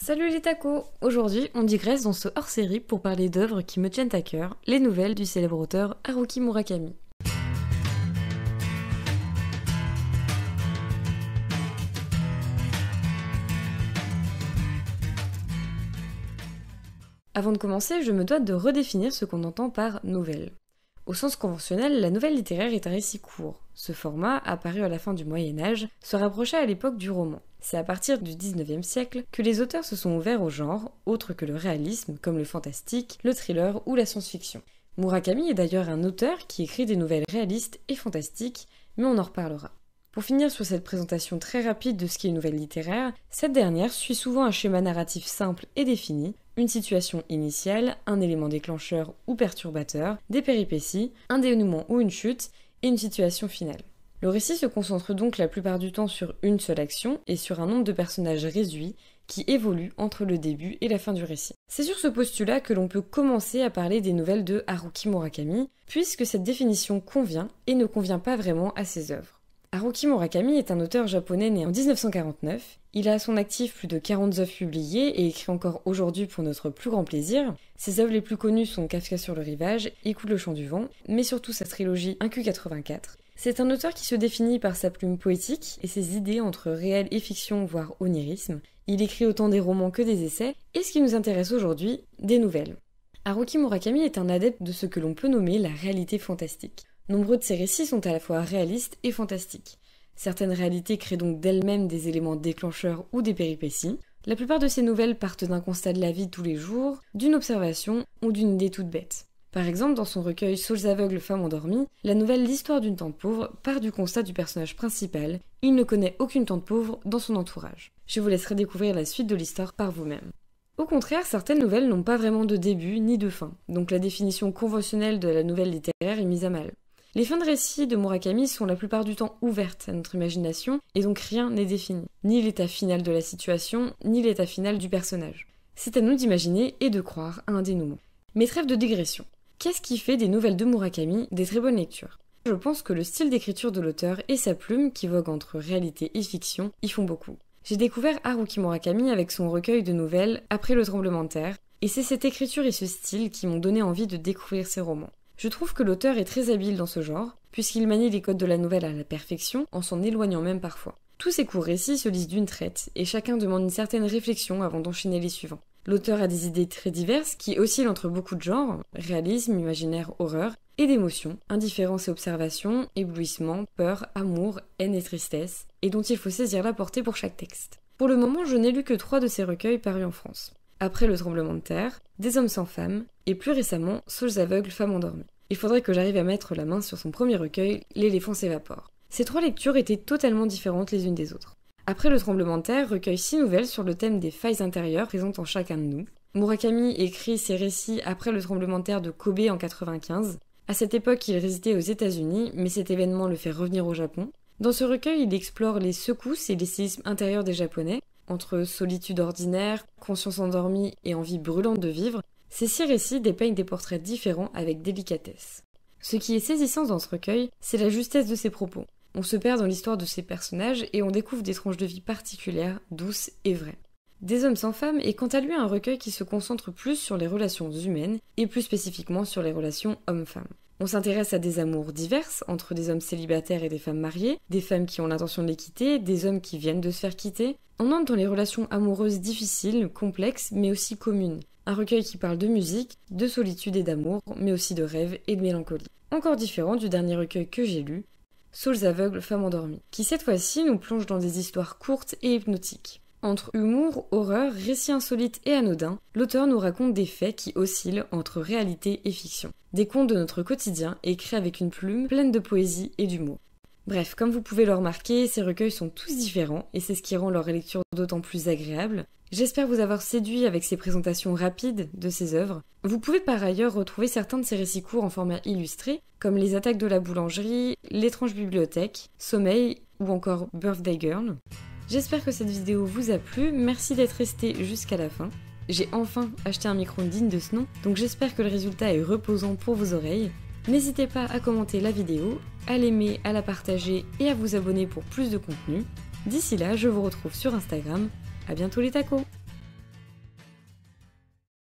Salut les tacos! Aujourd'hui, on digresse dans ce hors-série pour parler d'œuvres qui me tiennent à cœur, les nouvelles du célèbre auteur Haruki Murakami. Avant de commencer, je me dois de redéfinir ce qu'on entend par nouvelle. Au sens conventionnel, la nouvelle littéraire est un récit court. Ce format, apparu à la fin du Moyen-Âge, se rapprochait à l'époque du roman. C'est à partir du XIXe siècle que les auteurs se sont ouverts au genre, autre que le réalisme, comme le fantastique, le thriller ou la science-fiction. Murakami est d'ailleurs un auteur qui écrit des nouvelles réalistes et fantastiques, mais on en reparlera. Pour finir sur cette présentation très rapide de ce qu'est une nouvelle littéraire, cette dernière suit souvent un schéma narratif simple et défini, une situation initiale, un élément déclencheur ou perturbateur, des péripéties, un dénouement ou une chute, et une situation finale. Le récit se concentre donc la plupart du temps sur une seule action et sur un nombre de personnages réduits qui évoluent entre le début et la fin du récit. C'est sur ce postulat que l'on peut commencer à parler des nouvelles de Haruki Murakami, puisque cette définition convient et ne convient pas vraiment à ses œuvres. Haruki Murakami est un auteur japonais né en 1949. Il a à son actif plus de 40 œuvres publiées et écrit encore aujourd'hui pour notre plus grand plaisir. Ses œuvres les plus connues sont Kafka sur le rivage, Écoute le chant du vent, mais surtout sa trilogie 1Q84. C'est un auteur qui se définit par sa plume poétique et ses idées entre réel et fiction, voire onirisme. Il écrit autant des romans que des essais, et ce qui nous intéresse aujourd'hui, des nouvelles. Haruki Murakami est un adepte de ce que l'on peut nommer la réalité fantastique. Nombreux de ses récits sont à la fois réalistes et fantastiques. Certaines réalités créent donc d'elles-mêmes des éléments déclencheurs ou des péripéties. La plupart de ces nouvelles partent d'un constat de la vie de tous les jours, d'une observation ou d'une idée toute bête. Par exemple, dans son recueil Saules aveugles, femmes endormies, la nouvelle L'histoire d'une tante pauvre part du constat du personnage principal. Il ne connaît aucune tante pauvre dans son entourage. Je vous laisserai découvrir la suite de l'histoire par vous-même. Au contraire, certaines nouvelles n'ont pas vraiment de début ni de fin, donc la définition conventionnelle de la nouvelle littéraire est mise à mal. Les fins de récit de Murakami sont la plupart du temps ouvertes à notre imagination, et donc rien n'est défini. Ni l'état final de la situation, ni l'état final du personnage. C'est à nous d'imaginer et de croire à un dénouement. Mais trêve de digression. Qu'est-ce qui fait des nouvelles de Murakami des très bonnes lectures ? Je pense que le style d'écriture de l'auteur et sa plume, qui vogue entre réalité et fiction, y font beaucoup. J'ai découvert Haruki Murakami avec son recueil de nouvelles Après le tremblement de terre, et c'est cette écriture et ce style qui m'ont donné envie de découvrir ses romans. Je trouve que l'auteur est très habile dans ce genre, puisqu'il manie les codes de la nouvelle à la perfection, en s'en éloignant même parfois. Tous ces courts récits se lisent d'une traite, et chacun demande une certaine réflexion avant d'enchaîner les suivants. L'auteur a des idées très diverses qui oscillent entre beaucoup de genres, réalisme, imaginaire, horreur, et d'émotions, indifférence et observation, éblouissement, peur, amour, haine et tristesse, et dont il faut saisir la portée pour chaque texte. Pour le moment, je n'ai lu que 3 de ces recueils parus en France. Après le tremblement de terre, Des hommes sans femmes, et plus récemment, Saules aveugles, femmes endormies. Il faudrait que j'arrive à mettre la main sur son premier recueil, L'éléphant s'évapore. Ces 3 lectures étaient totalement différentes les unes des autres. Après le tremblement de terre recueille 6 nouvelles sur le thème des failles intérieures présentes en chacun de nous. Murakami écrit ses récits après le tremblement de terre de Kobe en 1995. À cette époque, il résidait aux États-Unis, mais cet événement le fait revenir au Japon. Dans ce recueil, il explore les secousses et les séismes intérieurs des Japonais, entre solitude ordinaire, conscience endormie et envie brûlante de vivre. Ces 6 récits dépeignent des portraits différents avec délicatesse. Ce qui est saisissant dans ce recueil, c'est la justesse de ses propos. On se perd dans l'histoire de ces personnages et on découvre des tranches de vie particulières, douces et vraies. Des hommes sans femmes est quant à lui un recueil qui se concentre plus sur les relations humaines et plus spécifiquement sur les relations hommes-femmes. On s'intéresse à des amours diverses entre des hommes célibataires et des femmes mariées, des femmes qui ont l'intention de les quitter, des hommes qui viennent de se faire quitter. On entre dans les relations amoureuses difficiles, complexes mais aussi communes. Un recueil qui parle de musique, de solitude et d'amour, mais aussi de rêve et de mélancolie. Encore différent du dernier recueil que j'ai lu, Saules aveugles, femmes endormies, qui cette fois-ci nous plonge dans des histoires courtes et hypnotiques. Entre humour, horreur, récits insolites et anodins, l'auteur nous raconte des faits qui oscillent entre réalité et fiction. Des contes de notre quotidien écrits avec une plume pleine de poésie et d'humour. Bref, comme vous pouvez le remarquer, ces recueils sont tous différents et c'est ce qui rend leur lecture d'autant plus agréable. J'espère vous avoir séduit avec ces présentations rapides de ces œuvres. Vous pouvez par ailleurs retrouver certains de ces récits courts en format illustré, comme Les attaques de la boulangerie, L'étrange bibliothèque, Sommeil ou encore Birthday Girl. J'espère que cette vidéo vous a plu, merci d'être resté jusqu'à la fin. J'ai enfin acheté un micro digne de ce nom, donc j'espère que le résultat est reposant pour vos oreilles. N'hésitez pas à commenter la vidéo, à l'aimer, à la partager et à vous abonner pour plus de contenu. D'ici là, je vous retrouve sur Instagram. À bientôt les tacos!